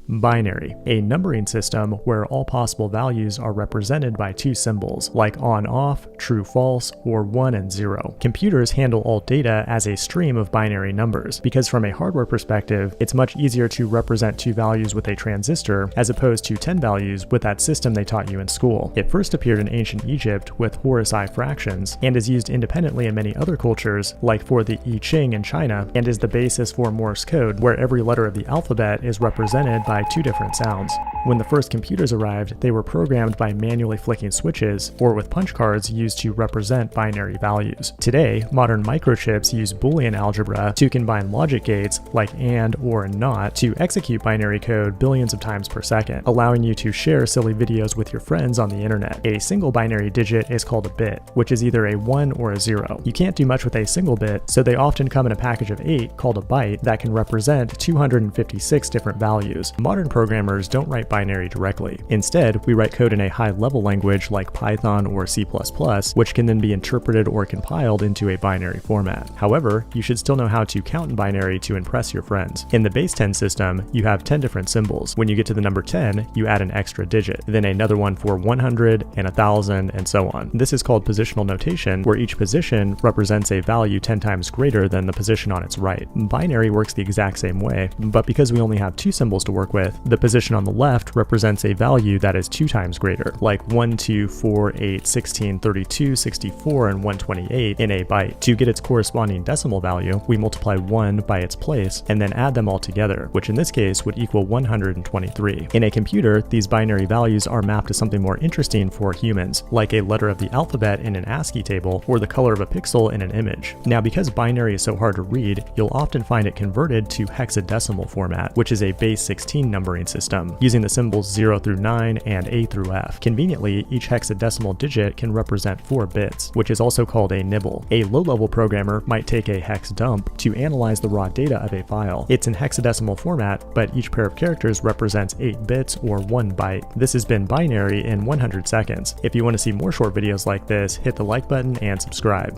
Binary, a numbering system where all possible values are represented by two symbols, like on-off, true-false, or 1 and 0. Computers handle all data as a stream of binary numbers, because from a hardware perspective, it's much easier to represent two values with a transistor as opposed to 10 values with that system they taught you in school. It first appeared in ancient Egypt with Horus I fractions, and is used independently in many other cultures, like for the I Ching in China, and is the basis for Morse code, where every letter of the alphabet is represented by two different sounds. When the first computers arrived, they were programmed by manually flicking switches, or with punch cards used to represent binary values. Today, modern microchips use Boolean algebra to combine logic gates, like AND or NOT, to execute binary code billions of times per second, allowing you to share silly videos with your friends on the internet. A single binary digit is called a bit, which is either a 1 or a 0. You can't do much with a single bit, so they often come in a package of 8 called a byte that can represent 256 different values. Modern programmers don't write binary directly. Instead, we write code in a high-level language like Python or C++, which can then be interpreted or compiled into a binary format. However, you should still know how to count in binary to impress your friends. In the base 10 system, you have 10 different symbols. When you get to the number 10, you add an extra digit, then another one for 100 and 1000 and so on. This is called positional notation, where each position represents a value 10 times greater than the position on its right. Binary works the exact same way, but because we only have two symbols to work with, the position on the left represents a value that is 2 times greater, like 1, 2, 4, 8, 16, 32, 64, and 128 in a byte. To get its corresponding decimal value, we multiply 1 by its place and then add them all together, which in this case would equal 123. In a computer, these binary values are mapped to something more interesting for humans, like a letter of the alphabet in an ASCII table or the color of a pixel in an image. Now, because binary is so hard to read, you'll often find it converted to hexadecimal format, which is a base 16 numbering system, using the symbols 0 through 9 and A through F. Conveniently, each hexadecimal digit can represent 4 bits, which is also called a nibble. A low-level programmer might take a hex dump to analyze the raw data of a file. It's in hexadecimal format, but each pair of characters represents 8 bits or 1 byte. This has been binary in 100 seconds. If you want to see more short videos like this, hit the like button and subscribe.